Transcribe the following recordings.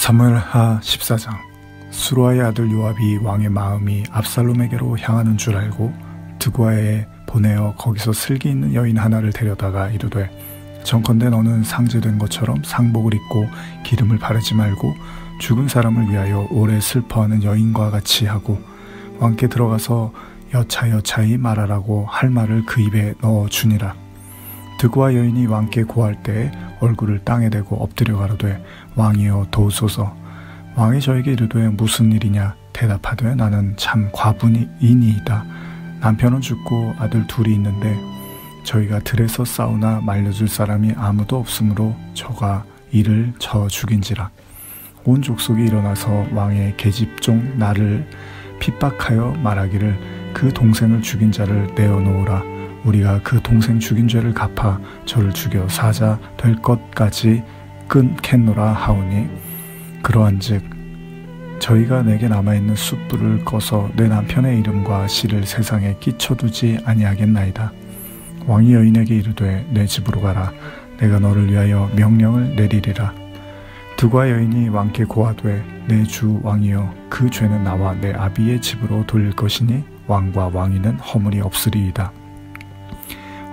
사무엘하 14장. 수루아의 아들 요압이 왕의 마음이 압살롬에게로 향하는 줄 알고 드고아에 보내어 거기서 슬기 있는 여인 하나를 데려다가 이르되, 정컨대 너는 상제된 것처럼 상복을 입고 기름을 바르지 말고 죽은 사람을 위하여 오래 슬퍼하는 여인과 같이 하고 왕께 들어가서 여차여차히 말하라고 할 말을 그 입에 넣어 주니라. 드고아 여인이 왕께 고할 때에 얼굴을 땅에 대고 엎드려 가로되, 왕이여 도우소서. 왕이 저에게 이르되, 무슨 일이냐? 대답하되, 나는 참 과부이니이다. 남편은 죽고 아들 둘이 있는데 저희가 들에서 싸우나 말려줄 사람이 아무도 없으므로 저가 이를 쳐 죽인지라. 온 족속이 일어나서 왕의 계집종 나를 핍박하여 말하기를, 그 동생을 죽인 자를 내어놓으라. 우리가 그 동생 죽인 죄를 갚아 저를 죽여 사자 될 것까지 끊겠노라 하오니, 그러한즉 저희가 내게 남아있는 숯불을 꺼서 내 남편의 이름과 씨를 세상에 끼쳐두지 아니하겠나이다. 왕이 여인에게 이르되, 내 집으로 가라. 내가 너를 위하여 명령을 내리리라. 드고아 여인이 왕께 고하되, 내 주 왕이여, 그 죄는 나와 내 아비의 집으로 돌릴 것이니 왕과 왕위는 허물이 없으리이다.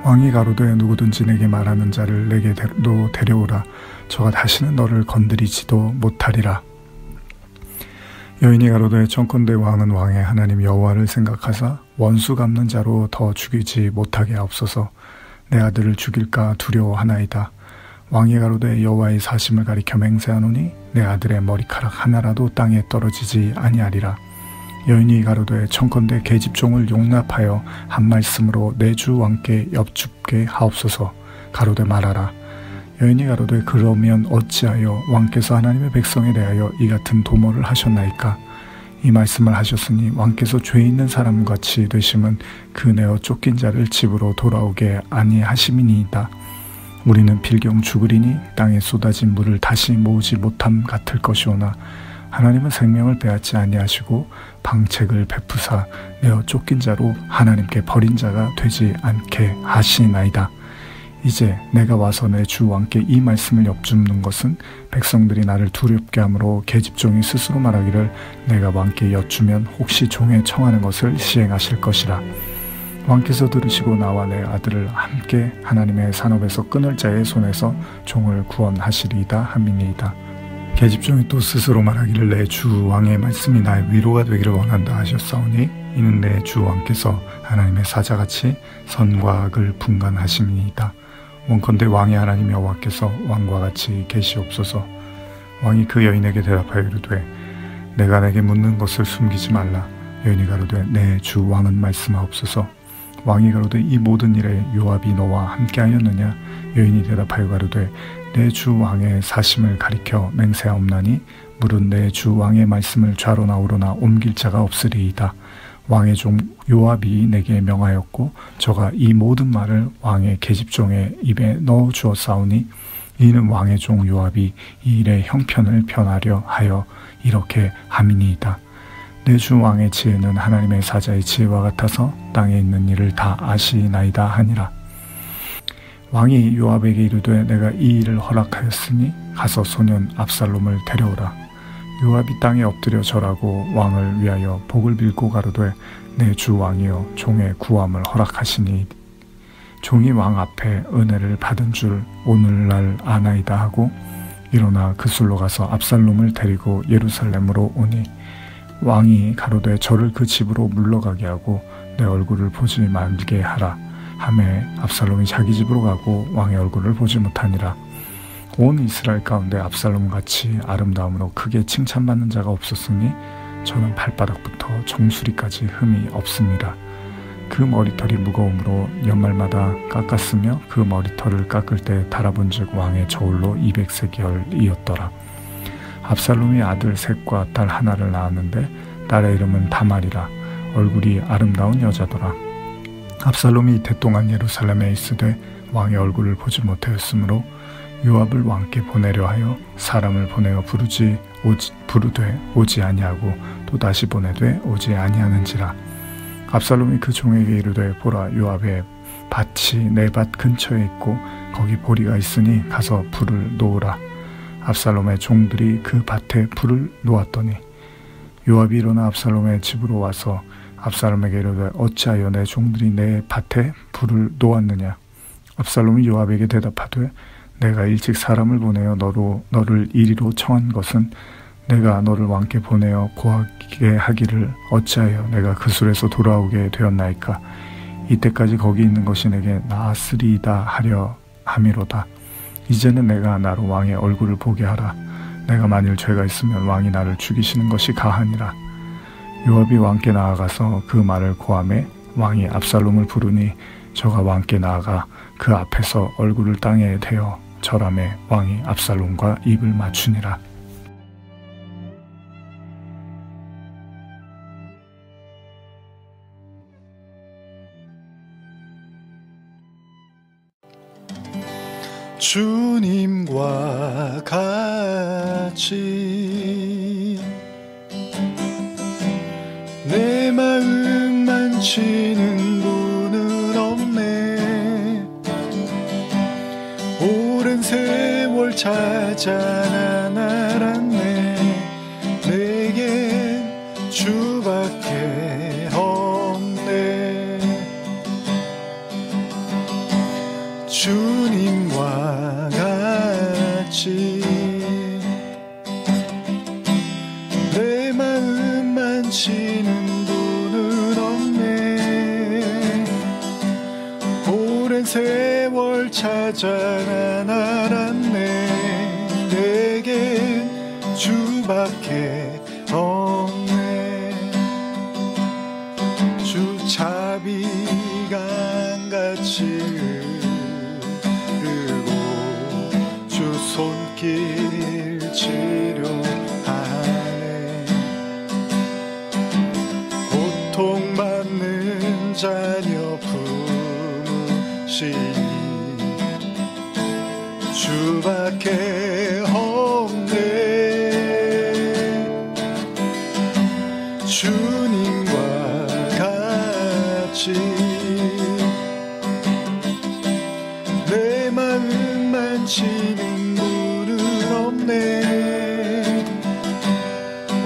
왕이 가로되, 누구든지 내게 말하는 자를 내게로 데려오라. 저가 다시는 너를 건드리지도 못하리라. 여인이 가로되, 정컨대 왕은 왕의 하나님 여호와를 생각하사 원수 갚는 자로 더 죽이지 못하게 하옵소서. 내 아들을 죽일까 두려워하나이다. 왕이 가로되, 여호와의 사심을 가리켜 맹세하노니 내 아들의 머리카락 하나라도 땅에 떨어지지 아니하리라. 여인이 가로되, 청컨대 계집종을 용납하여 한 말씀으로 내 주 왕께 엽줍게 하옵소서. 가로되, 말하라. 여인이 가로되, 그러면 어찌하여 왕께서 하나님의 백성에 대하여 이 같은 도모를 하셨나이까? 이 말씀을 하셨으니 왕께서 죄 있는 사람같이 되심은 그 내어 쫓긴 자를 집으로 돌아오게 아니하심이니이다. 우리는 필경 죽으리니 땅에 쏟아진 물을 다시 모으지 못함 같을 것이오나 하나님은 생명을 빼앗지 아니하시고 방책을 베푸사 내어 쫓긴 자로 하나님께 버린 자가 되지 않게 하시나이다. 이제 내가 와서 내 주 왕께 이 말씀을 엿줍는 것은 백성들이 나를 두렵게 함으로 계집종이 스스로 말하기를, 내가 왕께 엿주면 혹시 종에 청하는 것을 시행하실 것이라. 왕께서 들으시고 나와 내 아들을 함께 하나님의 산업에서 끊을 자의 손에서 종을 구원하시리이다 함이니이다. 계집종이 또 스스로 말하기를, 내 주 왕의 말씀이 나의 위로가 되기를 원한다 하셨사오니, 이는 내 주 왕께서 하나님의 사자같이 선과 악을 분간하심이니이다. 원컨대 왕의 하나님 여호와께서 왕과 같이 계시옵소서. 왕이 그 여인에게 대답하여 이르되, 내가 내게 묻는 것을 숨기지 말라. 여인이 가로되, 내 주 왕은 말씀하옵소서. 왕이 가로되, 이 모든 일에 요압이 너와 함께하였느냐? 여인이 대답하여 가로되, 내 주 왕의 사심을 가리켜 맹세하옵나니 물은 내 주 왕의 말씀을 좌로나 우로나 옮길 자가 없으리이다. 왕의 종 요압이 내게 명하였고 저가 이 모든 말을 왕의 계집종의 입에 넣어 주었사오니, 이는 왕의 종 요압이 이 일의 형편을 변하려 하여 이렇게 함이니이다. 내 주 왕의 지혜는 하나님의 사자의 지혜와 같아서 땅에 있는 일을 다 아시나이다 하니라. 왕이 요압에게 이르되, 내가 이 일을 허락하였으니 가서 소년 압살롬을 데려오라. 요압이 땅에 엎드려 절하고 왕을 위하여 복을 빌고 가로되, 내 주 왕이여, 종의 구함을 허락하시니 종이 왕 앞에 은혜를 받은 줄 오늘날 아나이다 하고 일어나 그술로 가서 압살롬을 데리고 예루살렘으로 오니, 왕이 가로되, 저를 그 집으로 물러가게 하고 내 얼굴을 보지 말게 하라 하매 압살롬이 자기 집으로 가고 왕의 얼굴을 보지 못하니라. 온 이스라엘 가운데 압살롬같이 아름다움으로 크게 칭찬받는 자가 없었으니 저는 발바닥부터 정수리까지 흠이 없습니다. 그 머리털이 무거움으로 연말마다 깎았으며 그 머리털을 깎을 때 달아본즉 왕의 저울로 200세겔이었더라. 압살롬이 아들 셋과 딸 하나를 낳았는데 딸의 이름은 다말이라. 얼굴이 아름다운 여자더라. 압살롬이 이태 동안 예루살렘에 있으되 왕의 얼굴을 보지 못하였으므로 요압을 왕께 보내려 하여 사람을 보내어 부르되 오지 아니하고 또 다시 보내되 오지 아니하는지라. 압살롬이 그 종에게 이르되, 보라, 요압의 밭이 내 밭 근처에 있고 거기 보리가 있으니 가서 불을 놓으라. 압살롬의 종들이 그 밭에 불을 놓았더니 요압이 일어나 압살롬의 집으로 와서 압살롬에게 이르되 어찌하여 내 종들이 내 밭에 불을 놓았느냐. 압살롬이 요압에게 대답하되 내가 일찍 사람을 보내어 너를 이리로 청한 것은 내가 너를 왕께 보내어 고하게 하기를 어찌하여 내가 그 술에서 돌아오게 되었나이까. 이때까지 거기 있는 것이 내게 나았으리이다 하려 함이로다. 이제는 내가 나로 왕의 얼굴을 보게 하라. 내가 만일 죄가 있으면 왕이 나를 죽이시는 것이 가하니라. 요압이 왕께 나아가서 그 말을 고하매 왕이 압살롬을 부르니 저가 왕께 나아가 그 앞에서 얼굴을 땅에 대어 절하매 왕이 압살롬과 입을 맞추니라. 주님과 같이 내 마음 만지는 분은 없네. 오랜 세월 찾아 난 알았네. 내겐 주밖에 없네. 주님과 같이 내 마음 만지는 분은 없네. 오랜 세월 찾아 난 알았네. 내겐 주밖에 없네. 주 자비강같이 손길 치료하네. 고통받는 자녀 품으시니 주밖에 없네. 주님과 같이 내 마음 만지는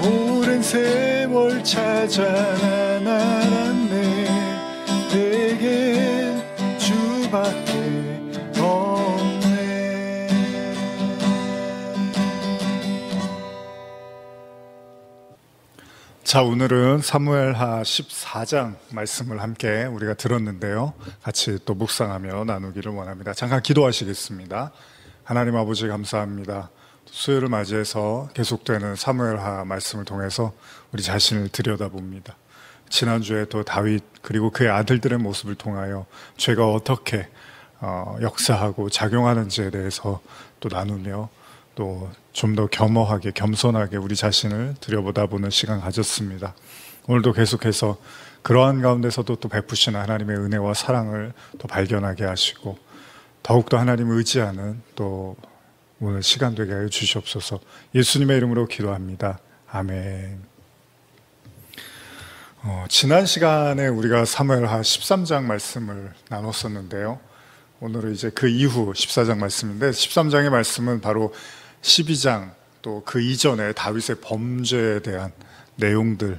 오랜 세월 찾아 난 알았네. 내겐 주밖에 없네. 자, 오늘은 사무엘하 14장 말씀을 함께 우리가 들었는데요. 같이 또 묵상하며 나누기를 원합니다. 잠깐 기도하시겠습니다. 하나님 아버지 감사합니다. 수요일을 맞이해서 계속되는 사무엘하 말씀을 통해서 우리 자신을 들여다봅니다. 지난주에 또 다윗 그리고 그의 아들들의 모습을 통하여 죄가 어떻게 역사하고 작용하는지에 대해서 또 나누며 또 좀 더 겸허하게 겸손하게 우리 자신을 들여다보는 시간 가졌습니다. 오늘도 계속해서 그러한 가운데서도 또 베푸시는 하나님의 은혜와 사랑을 또 발견하게 하시고 더욱더 하나님을 의지하는 또 오늘 시간 되게 하여 주시옵소서. 예수님의 이름으로 기도합니다. 아멘. 지난 시간에 우리가 사무엘하 13장 말씀을 나눴었는데요. 오늘은 이제 그 이후 14장 말씀인데 13장의 말씀은 바로 12장 또 그 이전에 다윗의 범죄에 대한 내용들,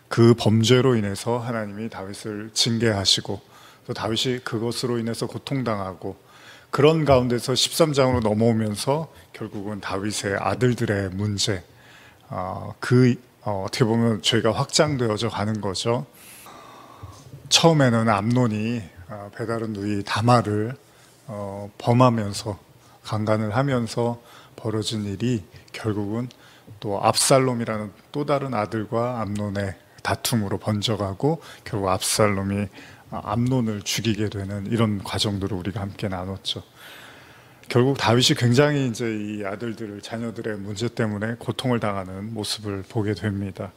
그 범죄로 인해서 하나님이 다윗을 징계하시고 또 다윗이 그것으로 인해서 고통당하고 그런 가운데서 13장으로 넘어오면서 결국은 다윗의 아들들의 문제, 어떻게 보면 죄가 확장되어져 가는 거죠. 처음에는 암논이 배다른 누이 다말을 범하면서 강간을 하면서 벌어진 일이 결국은 또 압살롬이라는 또 다른 아들과 암논의 다툼으로 번져가고 결국 압살롬이 암논을 죽이게 되는 이런 과정들을 우리가 함께 나눴죠. 결국 다윗이 굉장히 이제 이 아들들을 자녀들의 문제 때문에 고통을 당하는 모습을 보게 됩니다.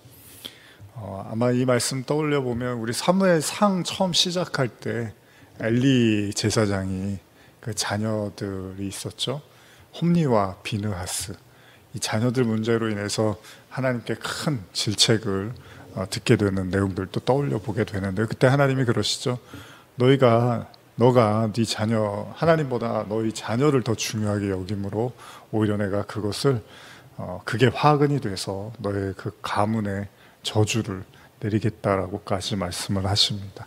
아마 이 말씀 떠올려 보면 우리 사무엘상 처음 시작할 때 엘리 제사장이 그 자녀들이 있었죠. 홈리와 비느하스. 이 자녀들 문제로 인해서 하나님께 큰 질책을 듣게 되는 내용들도 떠올려 보게 되는데 그때 하나님이 그러시죠. 너희가 너가 네 자녀, 하나님보다 너희 자녀를 더 중요하게 여김으로 오히려 내가 그것을 그게 화근이 돼서 너의 그 가문에 저주를 내리겠다라고까지 말씀을 하십니다.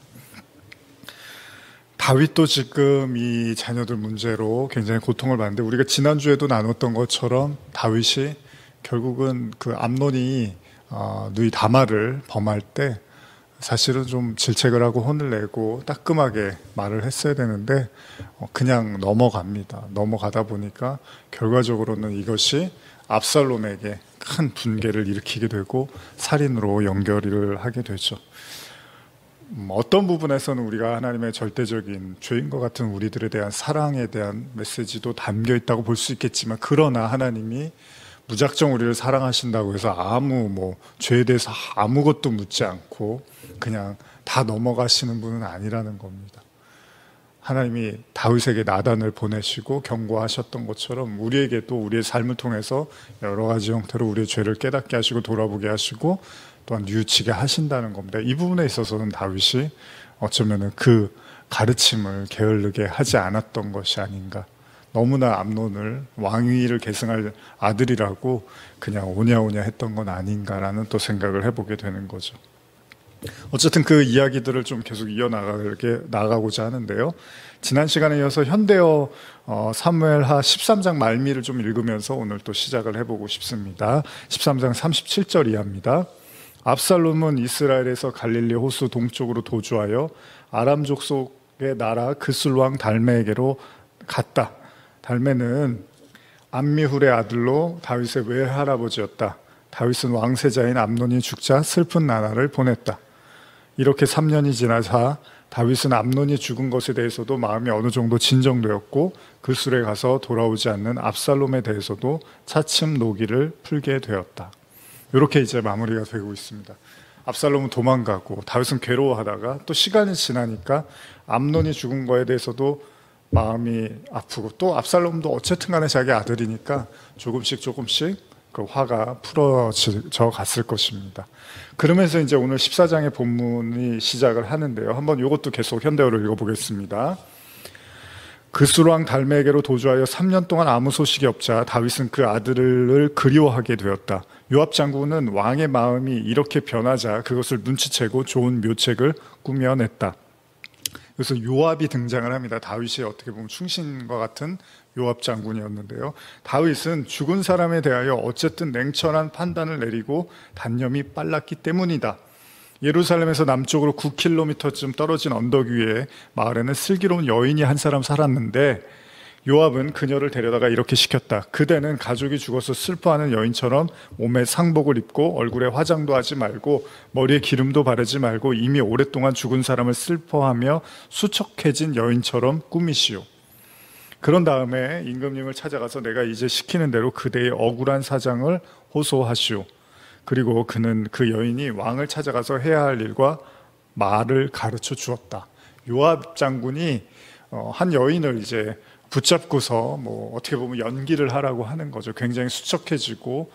다윗도 지금 이 자녀들 문제로 굉장히 고통을 받는데, 우리가 지난주에도 나눴던 것처럼 다윗이 결국은 그 암논이 누이 다말을 범할 때 사실은 좀 질책을 하고 혼을 내고 따끔하게 말을 했어야 되는데 그냥 넘어갑니다. 넘어가다 보니까 결과적으로는 이것이 압살롬에게 큰 분개를 일으키게 되고 살인으로 연결을 하게 되죠. 어떤 부분에서는 우리가 하나님의 절대적인 죄인과 같은 우리들에 대한 사랑에 대한 메시지도 담겨 있다고 볼 수 있겠지만, 그러나 하나님이 무작정 우리를 사랑하신다고 해서 죄에 대해서 아무것도 묻지 않고 그냥 다 넘어가시는 분은 아니라는 겁니다. 하나님이 다윗에게 나단을 보내시고 경고하셨던 것처럼 우리에게도 우리의 삶을 통해서 여러 가지 형태로 우리의 죄를 깨닫게 하시고 돌아보게 하시고 또한 뉘우치게 하신다는 겁니다. 이 부분에 있어서는 다윗이 어쩌면 그 가르침을 게을르게 하지 않았던 것이 아닌가. 너무나 암논을 왕위를 계승할 아들이라고 그냥 오냐오냐 했던 건 아닌가라는 또 생각을 해보게 되는 거죠. 어쨌든 그 이야기들을 좀 계속 나가고자 하는데요. 지난 시간에 이어서 현대어 사무엘하 13장 말미를 좀 읽으면서 오늘 또 시작을 해보고 싶습니다. 13장 37절 이하입니다. 압살롬은 이스라엘에서 갈릴리 호수 동쪽으로 도주하여 아람 족속의 나라 그술 왕 달메에게로 갔다. 달메는 암미훌의 아들로 다윗의 외할아버지였다. 다윗은 왕세자인 암논이 죽자 슬픈 나날을 보냈다. 이렇게 3년이 지나자 다윗은 암논이 죽은 것에 대해서도 마음이 어느 정도 진정되었고 그술에 가서 돌아오지 않는 압살롬에 대해서도 차츰 노기를 풀게 되었다. 이렇게 이제 마무리가 되고 있습니다. 압살롬은 도망가고 다윗은 괴로워하다가 또 시간이 지나니까 암논이 죽은 거에 대해서도 마음이 아프고 또 압살롬도 어쨌든 간에 자기 아들이니까 조금씩 그 화가 풀어져 갔을 것입니다. 그러면서 이제 오늘 14장의 본문이 시작을 하는데요. 한번 이것도 계속 현대어로 읽어보겠습니다. 그술왕 달메에게로 도주하여 3년 동안 아무 소식이 없자 다윗은 그 아들을 그리워하게 되었다. 요압 장군은 왕의 마음이 이렇게 변하자 그것을 눈치채고 좋은 묘책을 꾸며냈다. 그래서 요압이 등장을 합니다. 다윗이 어떻게 보면 충신과 같은 요압 장군이었는데요. 다윗은 죽은 사람에 대하여 어쨌든 냉철한 판단을 내리고 단념이 빨랐기 때문이다. 예루살렘에서 남쪽으로 9km쯤 떨어진 언덕 위에 마을에는 슬기로운 여인이 한 사람 살았는데 요압은 그녀를 데려다가 이렇게 시켰다. 그대는 가족이 죽어서 슬퍼하는 여인처럼 몸에 상복을 입고 얼굴에 화장도 하지 말고 머리에 기름도 바르지 말고 이미 오랫동안 죽은 사람을 슬퍼하며 수척해진 여인처럼 꾸미시오. 그런 다음에 임금님을 찾아가서 내가 이제 시키는 대로 그대의 억울한 사장을 호소하시오. 그리고 그는 그 여인이 왕을 찾아가서 해야 할 일과 말을 가르쳐 주었다. 요압 장군이 한 여인을 이제 붙잡고서 어떻게 보면 연기를 하라고 하는 거죠. 굉장히 수척해지고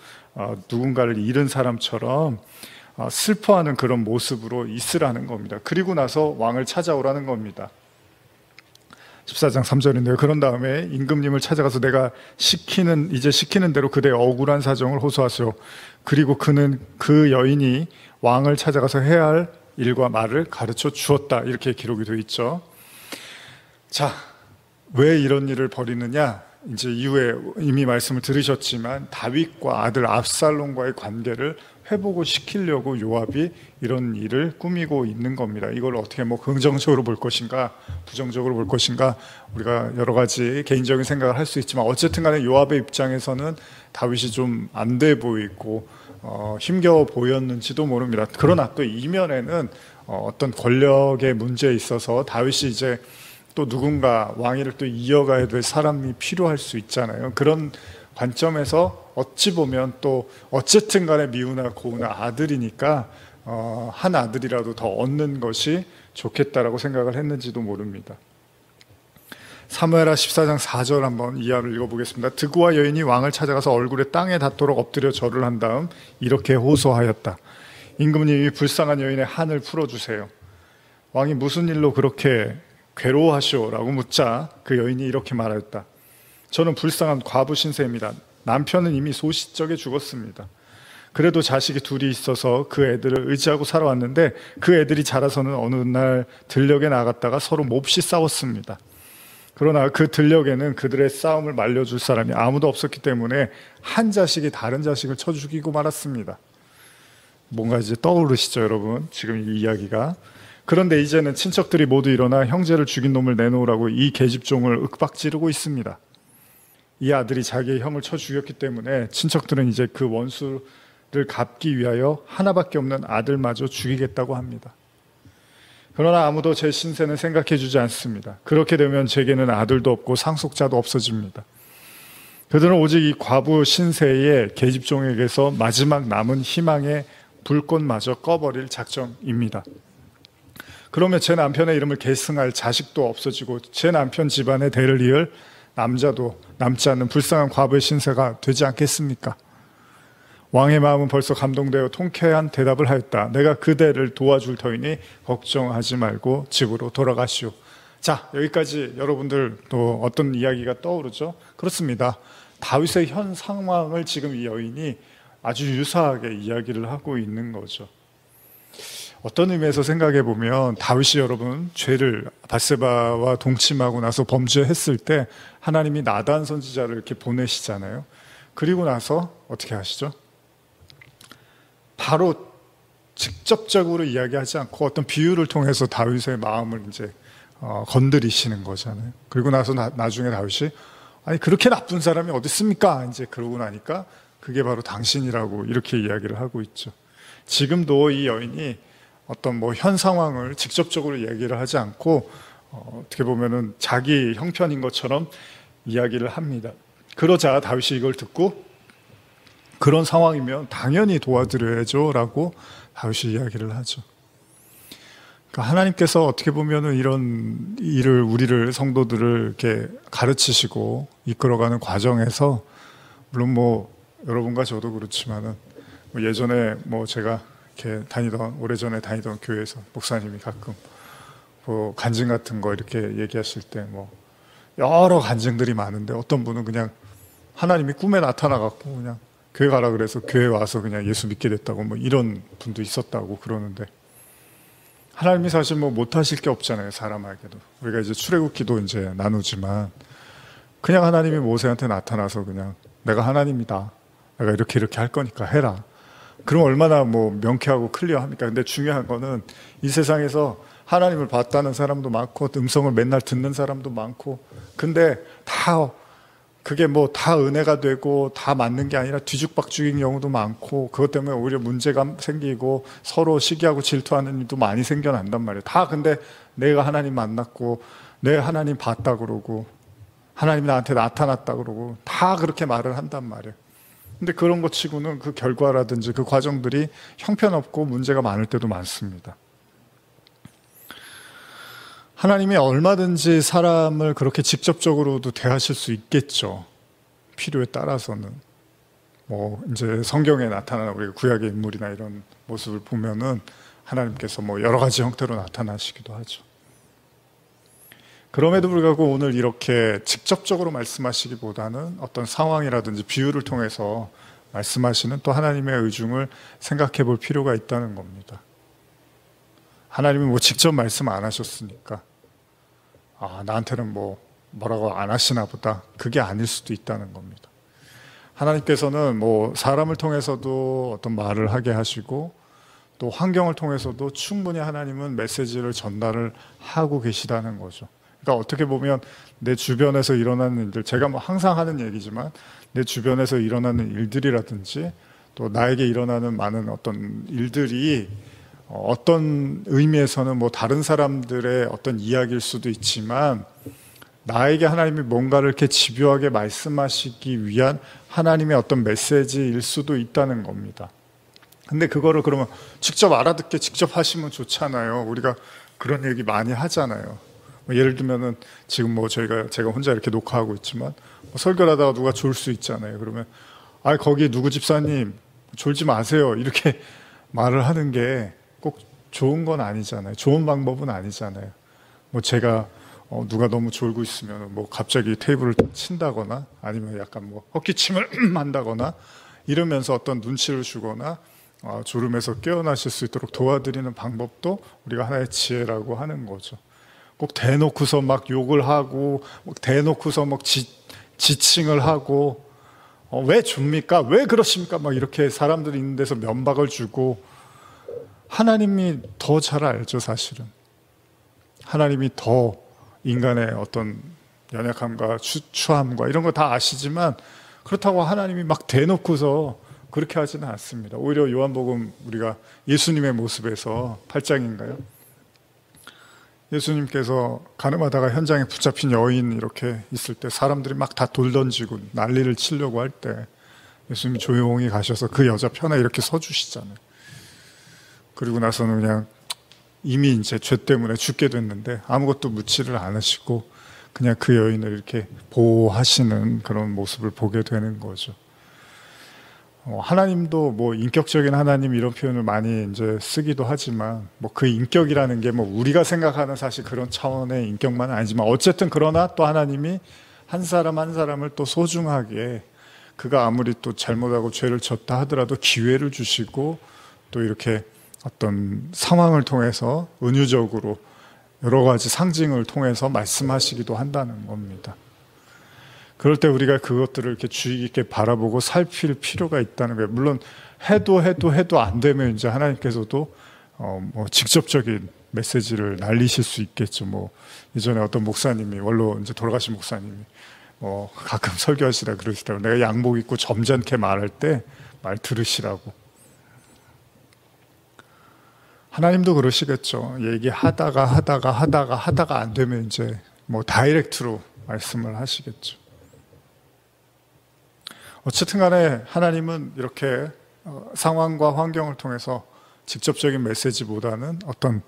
누군가를 잃은 사람처럼 슬퍼하는 그런 모습으로 있으라는 겁니다. 그리고 나서 왕을 찾아오라는 겁니다. 14장 3절인데요. 그런 다음에 임금님을 찾아가서 내가 이제 시키는 대로 그대의 억울한 사정을 호소하시오. 그리고 그는 그 여인이 왕을 찾아가서 해야 할 일과 말을 가르쳐 주었다. 이렇게 기록이 되어 있죠. 자, 왜 이런 일을 벌이느냐? 이제 이후에 이미 말씀을 들으셨지만 다윗과 아들 압살롬과의 관계를 회복을 시키려고 요압이 이런 일을 꾸미고 있는 겁니다. 이걸 어떻게 긍정적으로 볼 것인가 부정적으로 볼 것인가 우리가 여러 가지 개인적인 생각을 할 수 있지만 어쨌든 간에 요압의 입장에서는 다윗이 좀 안 돼 보이고 힘겨워 보였는지도 모릅니다. 그러나 또 이면에는 어떤 권력의 문제에 있어서 다윗이 이제 또 누군가 왕위를 또 이어가야 될 사람이 필요할 수 있잖아요. 그런 관점에서 어찌 보면 또 어쨌든 간에 미우나 고우나 아들이니까 한 아들이라도 더 얻는 것이 좋겠다라고 생각을 했는지도 모릅니다. 사무엘하 14장 4절 한번 이하를 읽어보겠습니다. 드구와 여인이 왕을 찾아가서 얼굴에 땅에 닿도록 엎드려 절을 한 다음 이렇게 호소하였다. 임금님이 불쌍한 여인의 한을 풀어주세요. 왕이 무슨 일로 그렇게 괴로워하시오라고 묻자 그 여인이 이렇게 말하였다. 저는 불쌍한 과부 신세입니다. 남편은 이미 소시적에 죽었습니다. 그래도 자식이 둘이 있어서 그 애들을 의지하고 살아왔는데 그 애들이 자라서는 어느 날 들녘에 나갔다가 서로 몹시 싸웠습니다. 그러나 그 들녘에는 그들의 싸움을 말려줄 사람이 아무도 없었기 때문에 한 자식이 다른 자식을 쳐 죽이고 말았습니다. 뭔가 이제 떠오르시죠, 여러분? 지금 이 이야기가. 그런데 이제는 친척들이 모두 일어나 형제를 죽인 놈을 내놓으라고 이 계집종을 윽박지르고 있습니다. 이 아들이 자기의 형을 쳐 죽였기 때문에 친척들은 이제 그 원수를 갚기 위하여 하나밖에 없는 아들마저 죽이겠다고 합니다. 그러나 아무도 제 신세는 생각해 주지 않습니다. 그렇게 되면 제게는 아들도 없고 상속자도 없어집니다. 그들은 오직 이 과부 신세의 계집종에게서 마지막 남은 희망의 불꽃마저 꺼버릴 작정입니다. 그러면 제 남편의 이름을 계승할 자식도 없어지고 제 남편 집안의 대를 이을 남자도 남지 않는 불쌍한 과부의 신세가 되지 않겠습니까? 왕의 마음은 벌써 감동되어 통쾌한 대답을 하였다. 내가 그대를 도와줄 터이니 걱정하지 말고 집으로 돌아가시오. 자, 여기까지 여러분들 또 어떤 이야기가 떠오르죠? 그렇습니다. 다윗의 현 상황을 지금 이 여인이 아주 유사하게 이야기를 하고 있는 거죠. 어떤 의미에서 생각해 보면 다윗이 여러분 죄를 밧세바와 동침하고 나서 범죄했을 때 하나님이 나단 선지자를 이렇게 보내시잖아요. 그리고 나서 어떻게 하시죠? 바로 직접적으로 이야기하지 않고 어떤 비유를 통해서 다윗의 마음을 이제 건드리시는 거잖아요. 그리고 나서 나중에 다윗이 아니 그렇게 나쁜 사람이 어디 있습니까? 이제 그러고 나니까 그게 바로 당신이라고 이렇게 이야기를 하고 있죠. 지금도 이 여인이 어떤 뭐 현 상황을 직접적으로 이야기를 하지 않고 어떻게 보면은 자기 형편인 것처럼 이야기를 합니다. 그러자 다윗이 이걸 듣고 그런 상황이면 당연히 도와드려야죠 라고 다윗이 이야기를 하죠. 그러니까 하나님께서 어떻게 보면은 이런 일을 우리를 성도들을 이렇게 가르치시고 이끌어가는 과정에서 물론 뭐 여러분과 저도 그렇지만은 뭐 예전에 뭐 제가 이렇게 오래전에 다니던 교회에서 목사님이 가끔 뭐 간증 같은 거 이렇게 얘기하실 때 뭐 여러 간증들이 많은데 어떤 분은 그냥 하나님이 꿈에 나타나갖고 그냥 교회 가라 그래서 교회 와서 그냥 예수 믿게 됐다고 뭐 이런 분도 있었다고 그러는데 하나님이 사실 뭐 못하실 게 없잖아요, 사람에게도. 우리가 이제 출애굽기도 이제 나누지만 그냥 하나님이 모세한테 나타나서 그냥 내가 하나님이다. 내가 이렇게 할 거니까 해라. 그럼 얼마나 뭐 명쾌하고 클리어합니까? 근데 중요한 거는 이 세상에서 하나님을 봤다는 사람도 많고 음성을 맨날 듣는 사람도 많고 근데 다 그게 뭐 다 은혜가 되고 다 맞는 게 아니라 뒤죽박죽인 경우도 많고 그것 때문에 오히려 문제가 생기고 서로 시기하고 질투하는 일도 많이 생겨난단 말이에요. 다 근데 내가 하나님 만났고 내가 하나님 봤다 그러고 하나님이 나한테 나타났다 그러고 다 그렇게 말을 한단 말이에요. 근데 그런 것 치고는 그 결과라든지 그 과정들이 형편없고 문제가 많을 때도 많습니다. 하나님이 얼마든지 사람을 그렇게 직접적으로도 대하실 수 있겠죠. 필요에 따라서는. 뭐, 이제 성경에 나타나는 우리 구약의 인물이나 이런 모습을 보면은 하나님께서 뭐 여러 가지 형태로 나타나시기도 하죠. 그럼에도 불구하고 오늘 이렇게 직접적으로 말씀하시기보다는 어떤 상황이라든지 비유를 통해서 말씀하시는 또 하나님의 의중을 생각해 볼 필요가 있다는 겁니다. 하나님이 뭐 직접 말씀 안 하셨으니까 나한테는 뭐라고 안 하시나 보다. 그게 아닐 수도 있다는 겁니다. 하나님께서는 뭐 사람을 통해서도 어떤 말을 하게 하시고 또 환경을 통해서도 충분히 하나님은 메시지를 전달을 하고 계시다는 거죠. 그러니까 어떻게 보면 내 주변에서 일어나는 일들, 제가 뭐 항상 하는 얘기지만 내 주변에서 일어나는 일들이라든지 또 나에게 일어나는 많은 어떤 일들이 어떤 의미에서는 뭐 다른 사람들의 어떤 이야기일 수도 있지만 나에게 하나님이 뭔가를 이렇게 집요하게 말씀하시기 위한 하나님의 어떤 메시지일 수도 있다는 겁니다. 근데 그거를 그러면 직접 알아듣게 직접 하시면 좋잖아요. 우리가 그런 얘기 많이 하잖아요. 예를 들면은 지금 뭐 제가 혼자 이렇게 녹화하고 있지만 설교를 하다가 누가 졸 수 있잖아요. 그러면 거기 누구 집사님 졸지 마세요. 이렇게 말을 하는 게 꼭 좋은 건 아니잖아요. 좋은 방법은 아니잖아요. 뭐 제가 누가 너무 졸고 있으면 뭐 갑자기 테이블을 친다거나 아니면 약간 뭐 헛기침을 한다거나 이러면서 어떤 눈치를 주거나 졸음에서 깨어나실 수 있도록 도와드리는 방법도 우리가 하나의 지혜라고 하는 거죠. 꼭 대놓고서 막 욕을 하고 대놓고서 막 지칭을 하고 왜 줍니까? 왜 그러십니까? 막 이렇게 사람들이 있는 데서 면박을 주고, 하나님이 더 잘 알죠, 사실은. 하나님이 더 인간의 어떤 연약함과 추함과 이런 거 다 아시지만, 그렇다고 하나님이 막 대놓고서 그렇게 하지는 않습니다. 오히려 요한복음 우리가 예수님의 모습에서 8장인가요? 예수님께서 가늠하다가 현장에 붙잡힌 여인 이렇게 있을 때 사람들이 막 다 돌 던지고 난리를 치려고 할 때 예수님이 조용히 가셔서 그 여자 편에 이렇게 서주시잖아요. 그리고 나서는 그냥 이미 이제 죄 때문에 죽게 됐는데 아무것도 묻지를 않으시고 그냥 그 여인을 이렇게 보호하시는 그런 모습을 보게 되는 거죠. 하나님도 뭐 인격적인 하나님 이런 표현을 많이 이제 쓰기도 하지만 뭐 그 인격이라는 게 뭐 우리가 생각하는 사실 그런 차원의 인격만은 아니지만 어쨌든 그러나 또 하나님이 한 사람 한 사람을 또 소중하게 그가 아무리 또 잘못하고 죄를 졌다 하더라도 기회를 주시고 또 이렇게 어떤 상황을 통해서 은유적으로 여러 가지 상징을 통해서 말씀하시기도 한다는 겁니다. 그럴 때 우리가 그것들을 이렇게 주의 깊게 바라보고 살필 필요가 있다는 거예요. 물론 해도 안 되면 이제 하나님께서도 뭐 직접적인 메시지를 날리실 수 있겠죠. 뭐 예전에 어떤 목사님이 원로 이제 돌아가신 목사님이 가끔 설교하시다 그러시더라고요. 내가 양복 입고 점잖게 말할 때 말 들으시라고. 하나님도 그러시겠죠. 얘기하다가 안 되면 이제 뭐 다이렉트로 말씀을 하시겠죠. 어쨌든 간에 하나님은 이렇게 상황과 환경을 통해서 직접적인 메시지보다는 어떤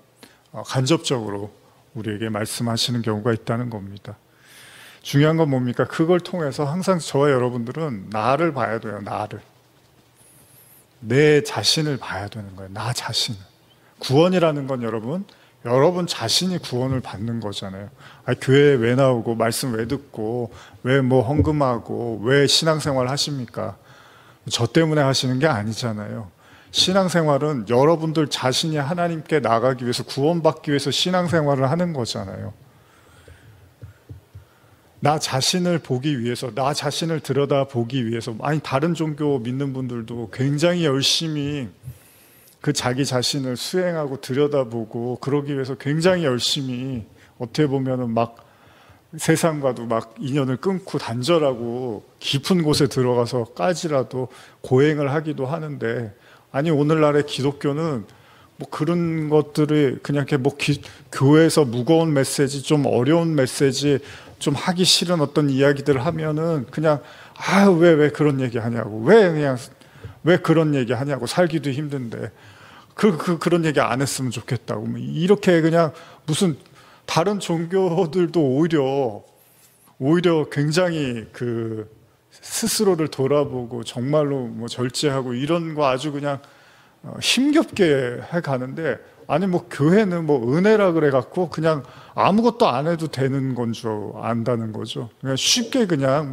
간접적으로 우리에게 말씀하시는 경우가 있다는 겁니다. 중요한 건 뭡니까? 그걸 통해서 항상 저와 여러분들은 나를 봐야 돼요. 나를. 내 자신을 봐야 되는 거예요. 나 자신을. 구원이라는 건 여러분 자신이 구원을 받는 거잖아요. 교회에 왜 나오고 말씀 왜 듣고 왜 뭐 헌금하고 왜 신앙생활 하십니까? 저 때문에 하시는 게 아니잖아요. 신앙생활은 여러분들 자신이 하나님께 나가기 위해서 구원받기 위해서 신앙생활을 하는 거잖아요. 나 자신을 보기 위해서, 나 자신을 들여다보기 위해서. 다른 종교 믿는 분들도 굉장히 열심히 그 자기 자신을 수행하고 들여다보고 그러기 위해서 굉장히 열심히 어떻게 보면은 막 세상과도 막 인연을 끊고 단절하고 깊은 곳에 들어가서까지라도 고행을 하기도 하는데, 오늘날의 기독교는 뭐 그런 것들이 그냥 이렇게 교회에서 무거운 메시지, 좀 어려운 메시지, 좀 하기 싫은 어떤 이야기들을 하면은 그냥 왜 그런 얘기 하냐고, 왜 그런 얘기 하냐고, 살기도 힘든데 그런 얘기 안 했으면 좋겠다고, 이렇게 그냥 무슨 다른 종교들도 오히려 굉장히 그 스스로를 돌아보고 정말로 뭐 절제하고 이런 거 아주 그냥 힘겹게 해 가는데, 교회는 뭐 은혜라 그래 갖고 그냥 아무것도 안 해도 되는 건 줄 안다는 거죠. 그냥 쉽게 그냥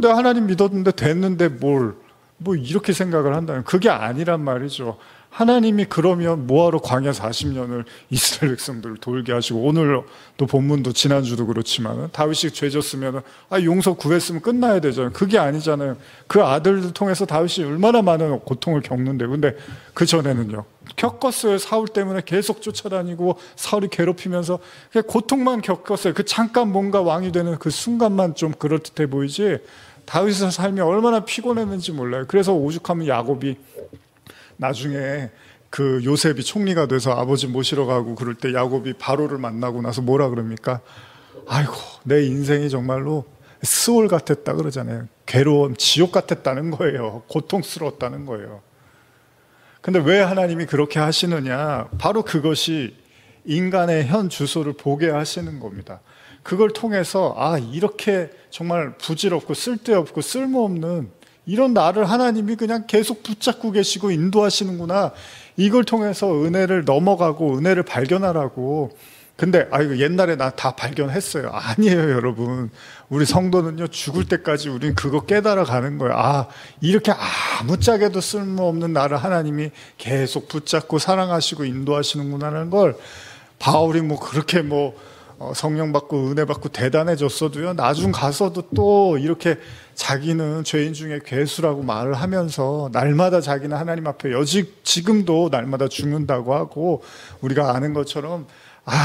내가 하나님 믿었는데 됐는데 뭐 이렇게 생각을 한다는, 그게 아니란 말이죠. 하나님이 그러면 뭐하러 광야 40년을 이스라엘 백성들을 돌게 하시고, 오늘 또 본문도 지난주도 그렇지만 다윗이 죄 졌으면 용서 구했으면 끝나야 되잖아요. 그게 아니잖아요. 그 아들들 통해서 다윗이 얼마나 많은 고통을 겪는데, 근데 그 전에는요 겪었어요. 사울 때문에 계속 쫓아다니고 사울이 괴롭히면서 그냥 고통만 겪었어요. 그 잠깐 뭔가 왕이 되는 그 순간만 좀 그럴듯해 보이지, 다윗의 삶이 얼마나 피곤했는지 몰라요. 그래서 오죽하면 야곱이 나중에 그 요셉이 총리가 돼서 아버지 모시러 가고 그럴 때 야곱이 바로를 만나고 나서 뭐라 그럽니까? 아이고, 내 인생이 정말로 스올 같았다 그러잖아요. 괴로움, 지옥 같았다는 거예요. 고통스러웠다는 거예요. 근데 왜 하나님이 그렇게 하시느냐? 바로 그것이 인간의 현 주소를 보게 하시는 겁니다. 그걸 통해서 이렇게 정말 부질없고 쓸데없고 쓸모없는 이런 나를 하나님이 그냥 계속 붙잡고 계시고 인도하시는구나. 이걸 통해서 은혜를 넘어가고 은혜를 발견하라고 근데 이거 옛날에 나 다 발견했어요. 아니에요, 여러분. 우리 성도는요, 죽을 때까지 우리는 그거 깨달아 가는 거예요. 이렇게 아무짝에도 쓸모없는 나를 하나님이 계속 붙잡고 사랑하시고 인도하시는구나라는 걸, 바울이 그렇게 성령 받고 은혜 받고 대단해졌어도요, 나중 가서도 또 이렇게 자기는 죄인 중에 괴수라고 말을 하면서 날마다 자기는 하나님 앞에 지금도 날마다 죽는다고 하고, 우리가 아는 것처럼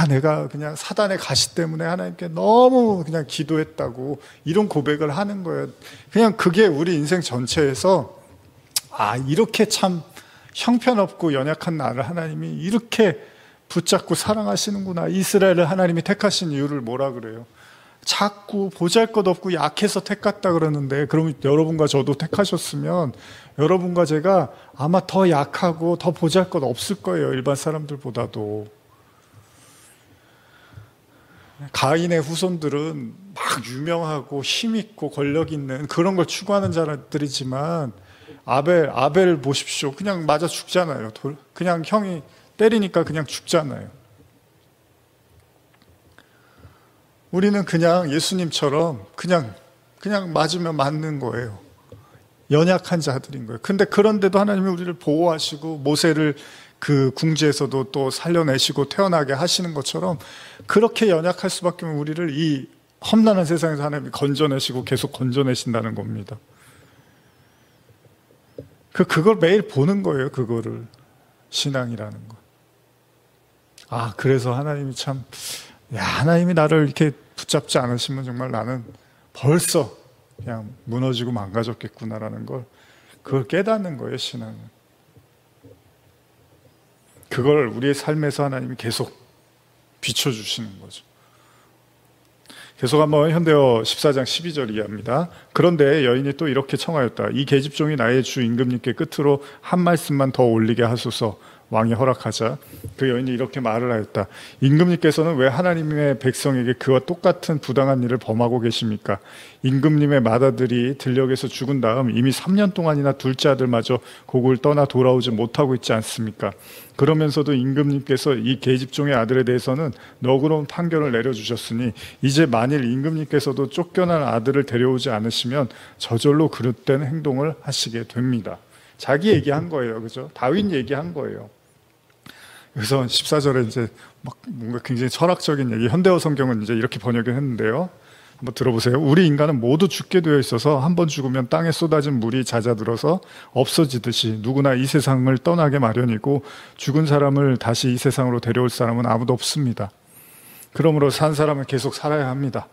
내가 그냥 사단의 가시 때문에 하나님께 너무 그냥 기도했다고 이런 고백을 하는 거예요. 그냥 그게 우리 인생 전체에서 이렇게 참 형편없고 연약한 나를 하나님이 이렇게 붙잡고 사랑하시는구나. 이스라엘을 하나님이 택하신 이유를 뭐라 그래요? 자꾸 보잘것없고 약해서 택했다 그러는데, 그러면 여러분과 저도 택하셨으면 여러분과 제가 아마 더 약하고 더 보잘것 없을 거예요, 일반 사람들보다도. 가인의 후손들은 막 유명하고 힘있고 권력 있는 그런 걸 추구하는 자들이지만, 아벨 보십시오. 그냥 맞아 죽잖아요. 그냥 형이 때리니까 그냥 죽잖아요. 우리는 그냥 예수님처럼 그냥 맞으면 맞는 거예요. 연약한 자들인 거예요. 근데 그런데도 하나님이 우리를 보호하시고 모세를 그 궁지에서도 또 살려내시고 태어나게 하시는 것처럼, 그렇게 연약할 수밖에 없는 우리를 이 험난한 세상에서 하나님이 건져내시고 계속 건져내신다는 겁니다. 그걸 매일 보는 거예요. 그거를 신앙이라는 거. 그래서 하나님이 하나님이 나를 이렇게 붙잡지 않으시면 정말 나는 벌써 그냥 무너지고 망가졌겠구나라는 걸, 그걸 깨닫는 거예요, 신앙은. 그걸 우리의 삶에서 하나님이 계속 비춰주시는 거죠. 계속 한번 현대어 14장 12절 이해합니다. 그런데 여인이 또 이렇게 청하였다. 이 계집종이 나의 주 임금님께 끝으로 한 말씀만 더 올리게 하소서. 왕이 허락하자 그 여인이 이렇게 말을 하였다. 임금님께서는 왜 하나님의 백성에게 그와 똑같은 부당한 일을 범하고 계십니까? 임금님의 맏아들이 들녘에서 죽은 다음 이미 3년 동안이나 둘째 아들마저 고국을 떠나 돌아오지 못하고 있지 않습니까? 그러면서도 임금님께서 이 계집종의 아들에 대해서는 너그러운 판결을 내려주셨으니 이제 만일 임금님께서도 쫓겨난 아들을 데려오지 않으시면 저절로 그릇된 행동을 하시게 됩니다. 자기 얘기한 거예요. 그죠? 다윈 얘기한 거예요. 그래서 14절에 이제 뭔가 굉장히 철학적인 얘기, 현대어 성경은 이제 이렇게 번역을 했는데요. 한번 들어보세요. 우리 인간은 모두 죽게 되어 있어서 한 번 죽으면 땅에 쏟아진 물이 잦아들어서 없어지듯이 누구나 이 세상을 떠나게 마련이고, 죽은 사람을 다시 이 세상으로 데려올 사람은 아무도 없습니다. 그러므로 산 사람은 계속 살아야 합니다.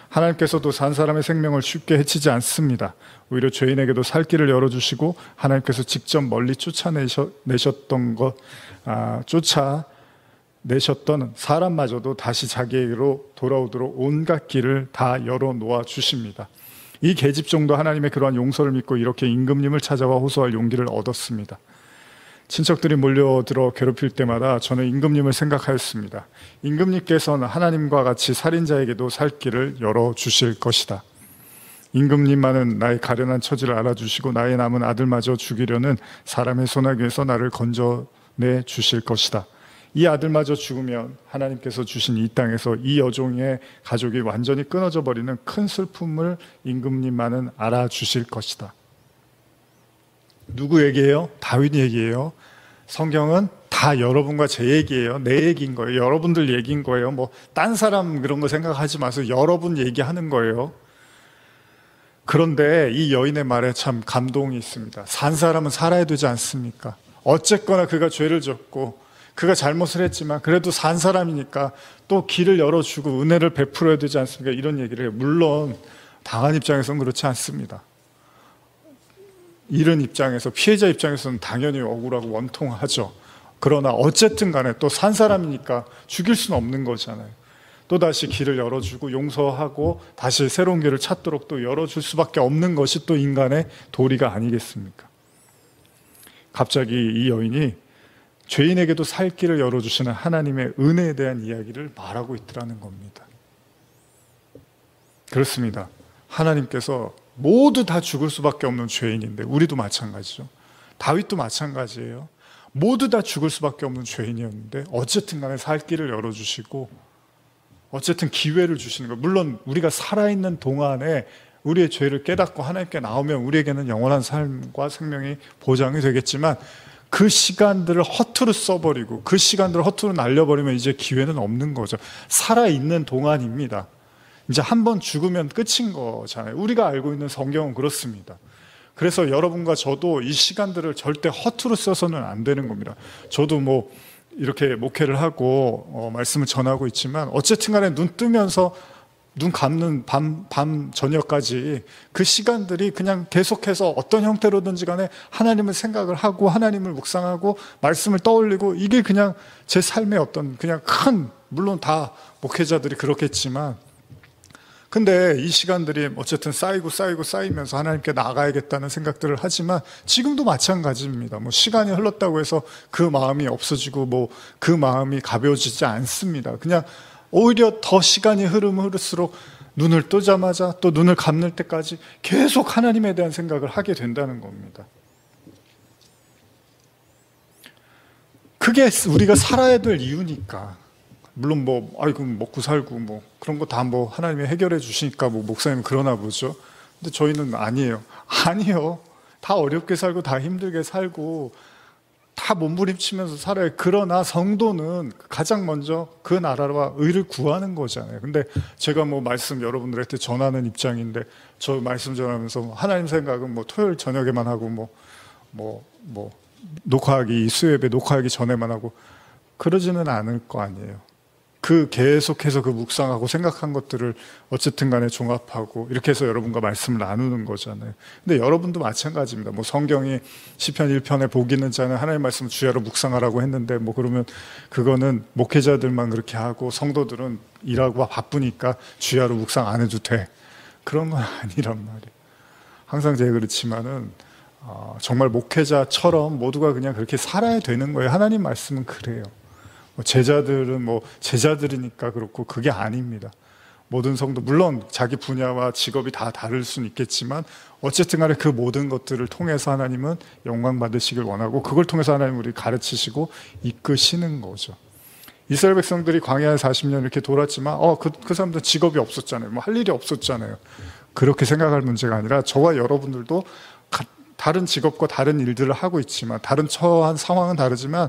하나님께서도 산 사람의 생명을 쉽게 해치지 않습니다. 오히려 죄인에게도 살 길을 열어주시고, 하나님께서 직접 멀리 쫓아내셨던 사람마저도 다시 자기에게로 돌아오도록 온갖 길을 다 열어놓아 주십니다. 이 계집종도 하나님의 그러한 용서를 믿고 이렇게 임금님을 찾아와 호소할 용기를 얻었습니다. 친척들이 몰려들어 괴롭힐 때마다 저는 임금님을 생각하였습니다. 임금님께서는 하나님과 같이 살인자에게도 살 길을 열어주실 것이다. 임금님만은 나의 가련한 처지를 알아주시고 나의 남은 아들마저 죽이려는 사람의 소나기에서 나를 건져내 주실 것이다. 이 아들마저 죽으면 하나님께서 주신 이 땅에서 이 여종의 가족이 완전히 끊어져 버리는 큰 슬픔을 임금님만은 알아주실 것이다. 누구 얘기예요? 다윗 얘기예요. 성경은 다 여러분과 제 얘기예요. 내 얘기인 거예요. 여러분들 얘기인 거예요. 딴 사람 그런 거 생각하지 마세요. 여러분 얘기하는 거예요. 그런데 이 여인의 말에 참 감동이 있습니다. 산 사람은 살아야 되지 않습니까? 어쨌거나 그가 죄를 졌고 그가 잘못을 했지만 그래도 산 사람이니까 또 길을 열어주고 은혜를 베풀어야 되지 않습니까? 이런 얘기를 해요. 물론 당한 입장에서는 그렇지 않습니다. 잃은 입장에서, 피해자 입장에서는 당연히 억울하고 원통하죠. 그러나 어쨌든 간에 또 산 사람이니까 죽일 수는 없는 거잖아요. 또다시 길을 열어주고 용서하고 다시 새로운 길을 찾도록 또 열어줄 수밖에 없는 것이 또 인간의 도리가 아니겠습니까? 갑자기 이 여인이 죄인에게도 살 길을 열어주시는 하나님의 은혜에 대한 이야기를 말하고 있더라는 겁니다. 그렇습니다. 하나님께서 모두 다 죽을 수밖에 없는 죄인인데, 우리도 마찬가지죠. 다윗도 마찬가지예요. 모두 다 죽을 수밖에 없는 죄인이었는데 어쨌든 간에 살 길을 열어주시고 어쨌든 기회를 주시는 거예요. 물론 우리가 살아있는 동안에 우리의 죄를 깨닫고 하나님께 나오면 우리에게는 영원한 삶과 생명이 보장이 되겠지만, 그 시간들을 허투루 써버리고 그 시간들을 허투루 날려버리면 이제 기회는 없는 거죠. 살아있는 동안입니다. 이제 한 번 죽으면 끝인 거잖아요. 우리가 알고 있는 성경은 그렇습니다. 그래서 여러분과 저도 이 시간들을 절대 허투루 써서는 안 되는 겁니다. 저도 뭐 이렇게 목회를 하고 말씀을 전하고 있지만, 어쨌든 간에 눈 뜨면서 눈 감는 밤 저녁까지 그 시간들이 그냥 계속해서 어떤 형태로든지 간에 하나님을 생각을 하고 하나님을 묵상하고 말씀을 떠올리고, 이게 그냥 제 삶의 어떤 그냥 큰, 물론 다 목회자들이 그렇겠지만, 근데 이 시간들이 어쨌든 쌓이면서 하나님께 나가야겠다는 생각들을 하지만, 지금도 마찬가지입니다. 뭐 시간이 흘렀다고 해서 그 마음이 없어지고 뭐 그 마음이 가벼워지지 않습니다. 그냥 오히려 더 시간이 흐르면 흐를수록 눈을 뜨자마자 또 눈을 감을 때까지 계속 하나님에 대한 생각을 하게 된다는 겁니다. 그게 우리가 살아야 될 이유니까. 물론 뭐 아이고 먹고 살고 뭐 그런 거 다 뭐 하나님이 해결해 주시니까 뭐 목사님은 그러나 보죠. 근데 저희는 아니에요. 다 어렵게 살고 다 힘들게 살고 다 몸부림치면서 살아요. 그러나 성도는 가장 먼저 그 나라와 의를 구하는 거잖아요. 근데 제가 뭐 말씀 여러분들한테 전하는 입장인데, 저 말씀 전하면서 하나님 생각은 뭐 토요일 저녁에만 하고 녹화하기, 수요예배 녹화하기 전에만 하고 그러지는 않을 거 아니에요. 계속해서 그 묵상하고 생각한 것들을 어쨌든 간에 종합하고 이렇게 해서 여러분과 말씀을 나누는 거잖아요. 근데 여러분도 마찬가지입니다. 뭐 성경이 시편 1편에 복 있는 자는 하나님의 말씀을 주야로 묵상하라고 했는데, 뭐 그러면 그거는 목회자들만 그렇게 하고 성도들은 일하고 바쁘니까 주야로 묵상 안 해도 돼, 그런 건 아니란 말이에요. 항상 제가 그렇지만은 정말 목회자처럼 모두가 그냥 그렇게 살아야 되는 거예요. 하나님 말씀은 그래요. 제자들은 뭐 제자들이니까 그렇고 그게 아닙니다. 모든 성도, 물론 자기 분야와 직업이 다 다를 수는 있겠지만 어쨌든 간에 그 모든 것들을 통해서 하나님은 영광 받으시길 원하고, 그걸 통해서 하나님 우리 가르치시고 이끄시는 거죠. 이스라엘 백성들이 광야에 40년 이렇게 돌았지만 그 사람들은 직업이 없었잖아요. 뭐 할 일이 없었잖아요. 그렇게 생각할 문제가 아니라, 저와 여러분들도 다른 직업과 다른 일들을 하고 있지만, 다른 처한 상황은 다르지만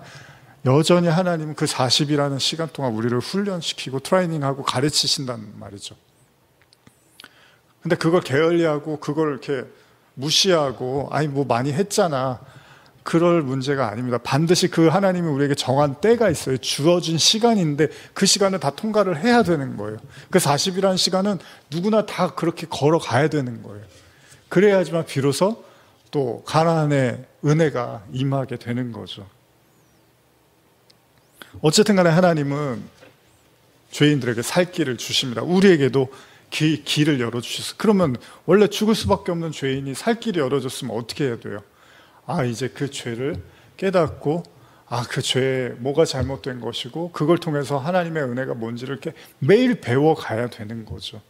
여전히 하나님은 그 40이라는 시간 동안 우리를 훈련시키고 트레이닝하고 가르치신단 말이죠. 근데 그걸 게을리하고 그걸 이렇게 무시하고 아니 뭐 많이 했잖아, 그럴 문제가 아닙니다. 반드시 그 하나님이 우리에게 정한 때가 있어요. 주어진 시간인데 그 시간을 다 통과를 해야 되는 거예요. 그 40이라는 시간은 누구나 다 그렇게 걸어가야 되는 거예요. 그래야지만 비로소 또 가나안의 은혜가 임하게 되는 거죠. 어쨌든 간에 하나님은 죄인들에게 살 길을 주십니다. 우리에게도 길을 열어주셨어요. 그러면 원래 죽을 수밖에 없는 죄인이 살 길이 열어졌으면 어떻게 해야 돼요? 이제 그 죄를 깨닫고 그 죄에 뭐가 잘못된 것이고 그걸 통해서 하나님의 은혜가 뭔지를 이렇게 매일 배워가야 되는 거죠.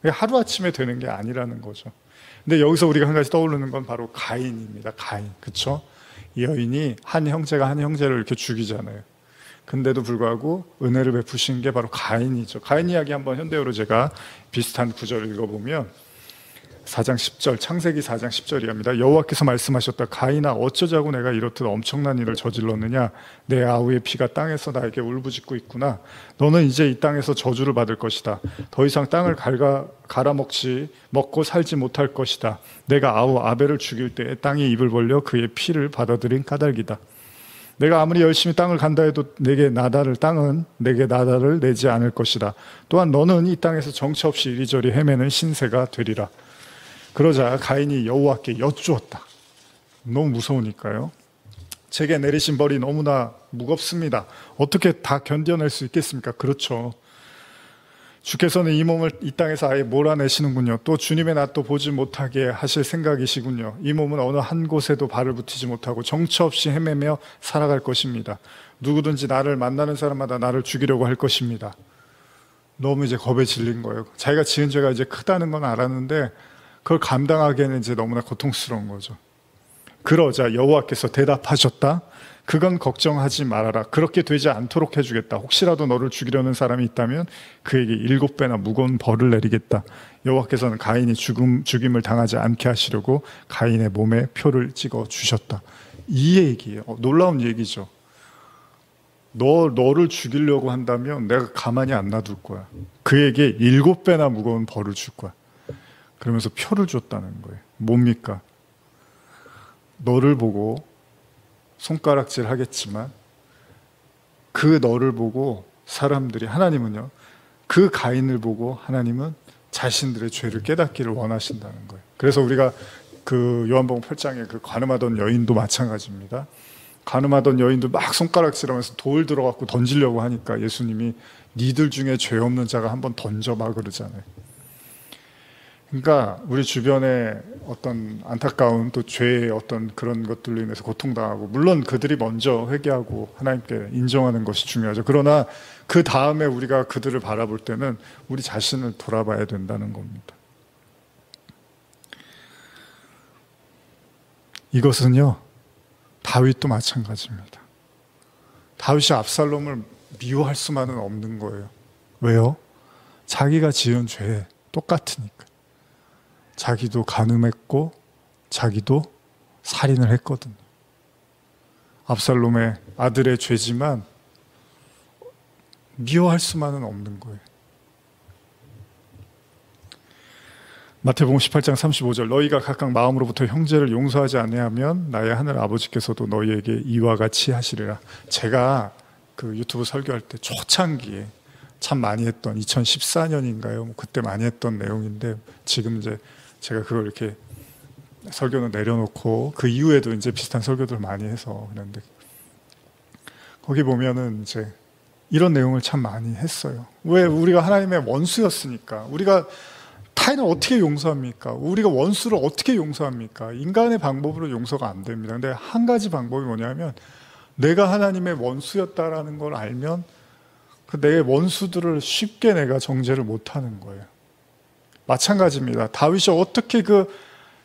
하루아침에 되는 게 아니라는 거죠. 근데 여기서 우리가 한 가지 떠오르는 건 바로 가인입니다. 가인, 그렇죠? 이 여인이 한 형제가 한 형제를 이렇게 죽이잖아요. 근데도 불구하고 은혜를 베푸신 게 바로 가인이죠. 가인 이야기 한번 현대어로 제가 비슷한 구절을 읽어보면 4장 10절, 창세기 4장 10절이랍니다. 여호와께서 말씀하셨다. 가인아, 어쩌자고 내가 이렇듯 엄청난 일을 저질렀느냐? 내 아우의 피가 땅에서 나에게 울부짖고 있구나. 너는 이제 이 땅에서 저주를 받을 것이다. 더 이상 땅을 먹고 살지 못할 것이다. 내가 아우 아벨을 죽일 때에 땅이 입을 벌려 그의 피를 받아들인 까닭이다. 내가 아무리 열심히 땅을 간다 해도 땅은 내게 나달을 내지 않을 것이다. 또한 너는 이 땅에서 정처 없이 이리저리 헤매는 신세가 되리라. 그러자 가인이 여호와께 여쭈었다. 너무 무서우니까요. 제게 내리신 벌이 너무나 무겁습니다. 어떻게 다 견뎌낼 수 있겠습니까? 그렇죠. 주께서는 이 몸을 이 땅에서 아예 몰아내시는군요. 또 주님의 낯도 보지 못하게 하실 생각이시군요. 이 몸은 어느 한 곳에도 발을 붙이지 못하고 정처 없이 헤매며 살아갈 것입니다. 누구든지 나를 만나는 사람마다 나를 죽이려고 할 것입니다. 너무 이제 겁에 질린 거예요. 자기가 지은 죄가 이제 크다는 건 알았는데 그걸 감당하기에는 이제 너무나 고통스러운 거죠. 그러자 여호와께서 대답하셨다. 그건 걱정하지 말아라. 그렇게 되지 않도록 해주겠다. 혹시라도 너를 죽이려는 사람이 있다면 그에게 7배나 무거운 벌을 내리겠다. 여호와께서는 가인이 죽임을 당하지 않게 하시려고 가인의 몸에 표를 찍어 주셨다. 이 얘기예요. 놀라운 얘기죠. 너를 죽이려고 한다면 내가 가만히 안 놔둘 거야. 그에게 7배나 무거운 벌을 줄 거야. 그러면서 표를 줬다는 거예요. 뭡니까? 너를 보고 손가락질 하겠지만 그 너를 보고 사람들이, 하나님은요, 그 가인을 보고 하나님은 자신들의 죄를 깨닫기를 원하신다는 거예요. 그래서 우리가 그 요한복음 8장에 그 간음하던 여인도 마찬가지입니다. 간음하던 여인도 막 손가락질하면서 돌 들어갖고 던지려고 하니까 예수님이 니들 중에 죄 없는 자가 한번 던져봐 그러잖아요. 그러니까 우리 주변에 어떤 안타까운 또 죄의 어떤 그런 것들로 인해서 고통당하고, 물론 그들이 먼저 회개하고 하나님께 인정하는 것이 중요하죠. 그러나 그 다음에 우리가 그들을 바라볼 때는 우리 자신을 돌아봐야 된다는 겁니다. 이것은요, 다윗도 마찬가지입니다. 다윗이 압살롬을 미워할 수만은 없는 거예요. 왜요? 자기가 지은 죄에 똑같으니까. 자기도 간음했고 자기도 살인을 했거든요. 압살롬의 아들의 죄지만 미워할 수만은 없는 거예요. 마태복음 18장 35절, 너희가 각각 마음으로부터 형제를 용서하지 아니하면 나의 하늘 아버지께서도 너희에게 이와 같이 하시리라. 제가 그 유튜브 설교할 때 초창기에 참 많이 했던 2014년인가요? 그때 많이 했던 내용인데, 지금 이제 제가 그걸 이렇게 설교는 내려놓고 그 이후에도 이제 비슷한 설교들을 많이 해서 그런데, 거기 보면은 이제 이런 내용을 참 많이 했어요. 왜? 우리가 하나님의 원수였으니까. 우리가 타인을 어떻게 용서합니까? 우리가 원수를 어떻게 용서합니까? 인간의 방법으로 용서가 안 됩니다. 근데 한 가지 방법이 뭐냐면, 내가 하나님의 원수였다라는 걸 알면 그 내 원수들을 쉽게 내가 정죄를 못하는 거예요. 마찬가지입니다. 다윗이 어떻게 그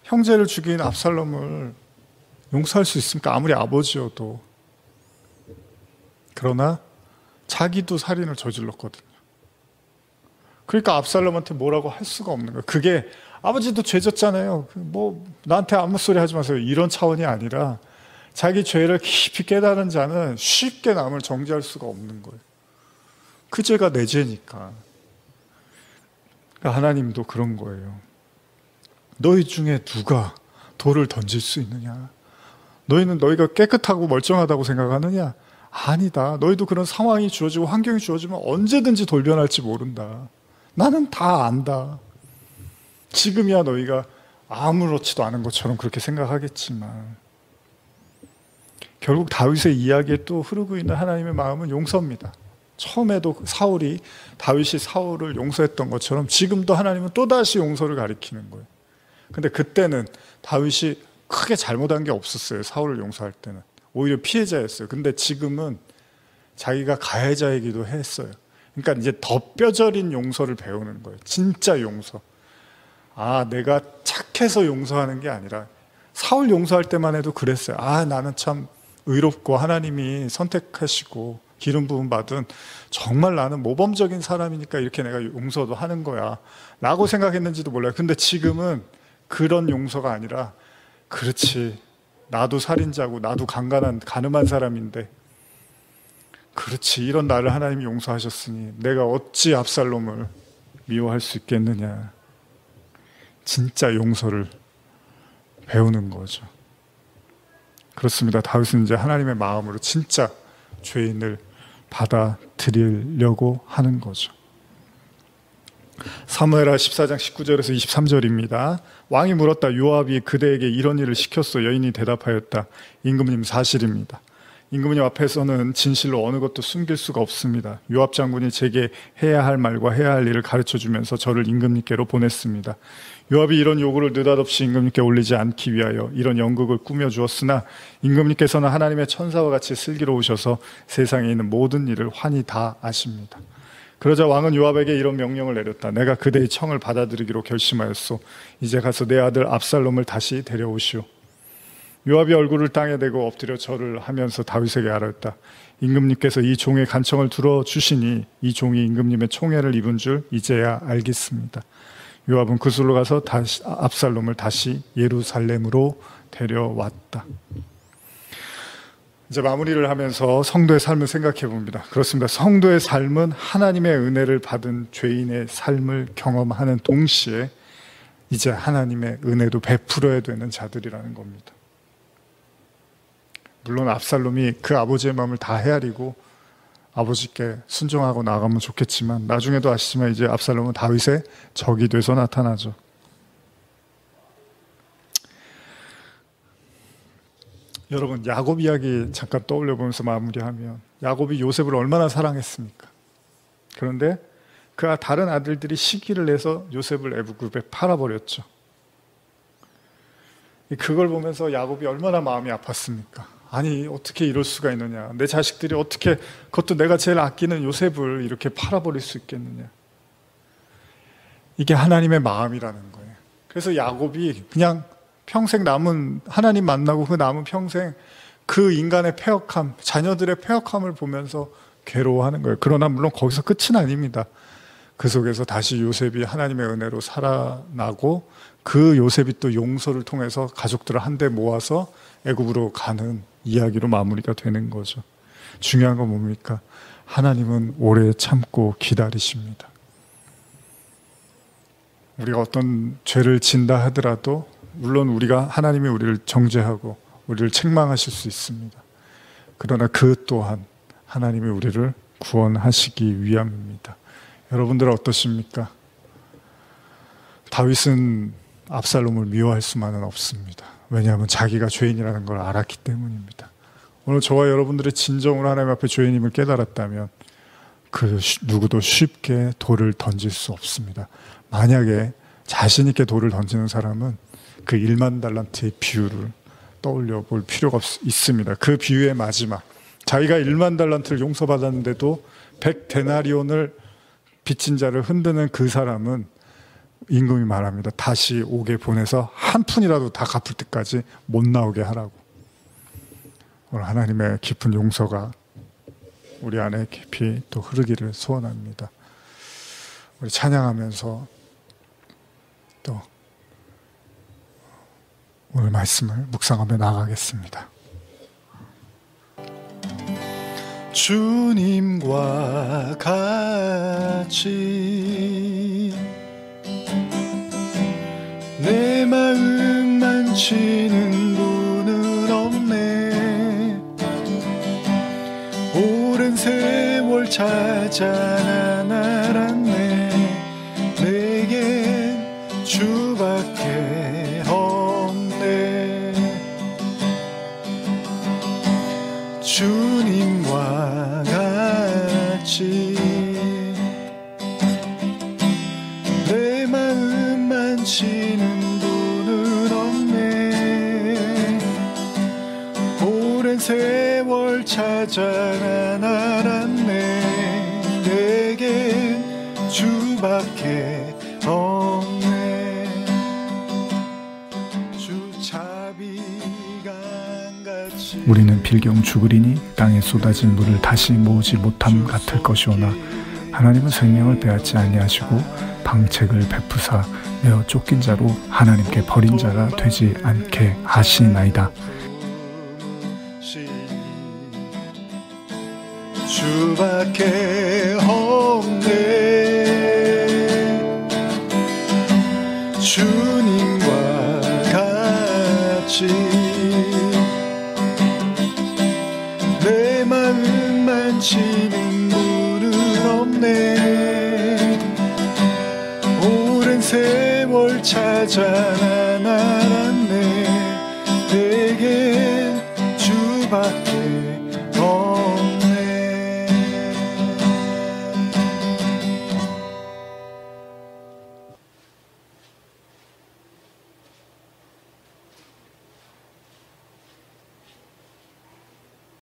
형제를 죽인 압살롬을 용서할 수 있습니까? 아무리 아버지여도. 그러나 자기도 살인을 저질렀거든요. 그러니까 압살롬한테 뭐라고 할 수가 없는 거예요. 그게 아버지도 죄졌잖아요. 뭐 나한테 아무 소리 하지 마세요. 이런 차원이 아니라 자기 죄를 깊이 깨달은 자는 쉽게 남을 정죄할 수가 없는 거예요. 그 죄가 내 죄니까. 그러니까 하나님도 그런 거예요. 너희 중에 누가 돌을 던질 수 있느냐? 너희는 너희가 깨끗하고 멀쩡하다고 생각하느냐? 아니다. 너희도 그런 상황이 주어지고 환경이 주어지면 언제든지 돌변할지 모른다. 나는 다 안다. 지금이야 너희가 아무렇지도 않은 것처럼 그렇게 생각하겠지만, 결국 다윗의 이야기에 또 흐르고 있는 하나님의 마음은 용서입니다. 처음에도 다윗이 사울을 용서했던 것처럼 지금도 하나님은 또다시 용서를 가리키는 거예요. 근데 그때는 다윗이 크게 잘못한 게 없었어요. 사울을 용서할 때는 오히려 피해자였어요. 근데 지금은 자기가 가해자이기도 했어요. 그러니까 이제 더 뼈저린 용서를 배우는 거예요. 진짜 용서. 아, 내가 착해서 용서하는 게 아니라, 사울 용서할 때만 해도 그랬어요. 아, 나는 참 의롭고 하나님이 선택하시고 기름 부음 받은 정말 나는 모범적인 사람이니까 이렇게 내가 용서도 하는 거야 라고 생각했는지도 몰라요. 근데 지금은 그런 용서가 아니라, 그렇지, 나도 살인자고 나도 가늠한 사람인데, 그렇지, 이런 나를 하나님이 용서하셨으니 내가 어찌 압살롬을 미워할 수 있겠느냐. 진짜 용서를 배우는 거죠. 그렇습니다. 다윗은 이제 하나님의 마음으로 진짜 죄인을 받아들이려고 하는 거죠. 사무엘하 14장 19절에서 23절입니다. 왕이 물었다. 요압이 그대에게 이런 일을 시켰어. 여인이 대답하였다. 임금님, 사실입니다. 임금님 앞에서는 진실로 어느 것도 숨길 수가 없습니다. 요압 장군이 제게 해야 할 말과 해야 할 일을 가르쳐주면서 저를 임금님께로 보냈습니다. 요압이 이런 요구를 느닷없이 임금님께 올리지 않기 위하여 이런 연극을 꾸며주었으나, 임금님께서는 하나님의 천사와 같이 슬기로우셔서 세상에 있는 모든 일을 환히 다 아십니다. 그러자 왕은 요압에게 이런 명령을 내렸다. 내가 그대의 청을 받아들이기로 결심하였소. 이제 가서 내 아들 압살롬을 다시 데려오시오. 요압이 얼굴을 땅에 대고 엎드려 절을 하면서 다윗에게 아뢰었다. 임금님께서 이 종의 간청을 들어주시니 이 종이 임금님의 총애를 입은 줄 이제야 알겠습니다. 요압은 그술로 가서 다시 압살롬을 다시 예루살렘으로 데려왔다. 이제 마무리를 하면서 성도의 삶을 생각해 봅니다. 그렇습니다. 성도의 삶은 하나님의 은혜를 받은 죄인의 삶을 경험하는 동시에 이제 하나님의 은혜도 베풀어야 되는 자들이라는 겁니다. 물론 압살롬이 그 아버지의 마음을 다 헤아리고 아버지께 순종하고 나가면 좋겠지만 나중에도 아시지만 이제 압살롬은 다윗의 적이 돼서 나타나죠. 여러분, 야곱 이야기 잠깐 떠올려 보면서 마무리하면 야곱이 요셉을 얼마나 사랑했습니까? 그런데 그 다른 아들들이 시기를 내서 요셉을 애굽에 팔아버렸죠. 그걸 보면서 야곱이 얼마나 마음이 아팠습니까? 아니, 어떻게 이럴 수가 있느냐. 내 자식들이 어떻게, 그것도 내가 제일 아끼는 요셉을 이렇게 팔아버릴 수 있겠느냐. 이게 하나님의 마음이라는 거예요. 그래서 야곱이 그냥 평생 남은, 하나님 만나고 그 남은 평생 그 인간의 패역함, 자녀들의 패역함을 보면서 괴로워하는 거예요. 그러나 물론 거기서 끝은 아닙니다. 그 속에서 다시 요셉이 하나님의 은혜로 살아나고 그 요셉이 또 용서를 통해서 가족들을 한데 모아서 애굽으로 가는 이야기로 마무리가 되는 거죠. 중요한 건 뭡니까? 하나님은 오래 참고 기다리십니다. 우리가 어떤 죄를 진다 하더라도 물론 우리가 하나님이 우리를 정죄하고 우리를 책망하실 수 있습니다. 그러나 그 또한 하나님이 우리를 구원하시기 위함입니다. 여러분들 어떠십니까? 다윗은 압살롬을 미워할 수만은 없습니다. 왜냐하면 자기가 죄인이라는 걸 알았기 때문입니다. 오늘 저와 여러분들의 진정으로 하나님 앞에 죄인임을 깨달았다면 그 누구도 쉽게 돌을 던질 수 없습니다. 만약에 자신 있게 돌을 던지는 사람은 그 1만 달란트의 비유를 떠올려 볼 필요가 있습니다. 그 비유의 마지막, 자기가 1만 달란트를 용서받았는데도 100데나리온을 빚진 자를 흔드는 그 사람은 임금이 말합니다. 다시 오게 보내서 한 푼이라도 다 갚을 때까지 못 나오게 하라고. 오늘 하나님의 깊은 용서가 우리 안에 깊이 또 흐르기를 소원합니다. 우리 찬양하면서 또 오늘 말씀을 묵상하며 나아가겠습니다. 주님과 같이 내 마음 만지는 분은 없네. 오랜 세월 찾아 난 알았네. 내겐 주밖에 없네. 주님과 같이 내 마음 만지는 분은 없네. 오랜 세월 찾아 난 알았네. 내겐 주밖에 없네. 주자비강같이 우리는 필경 죽으리니 땅에 쏟아진 물을 다시 모으지 못함 같을 것이오나 하나님은 생명을 빼앗지 아니하시고 방책을 베푸사 내어 쫓긴 자로 하나님께 버린 자가 되지 않게 하시나이다. 주밖에 없네. 주님과 같이 내 마음 만지는 분은 없네. 오랜 세월 찾아 난 알았네.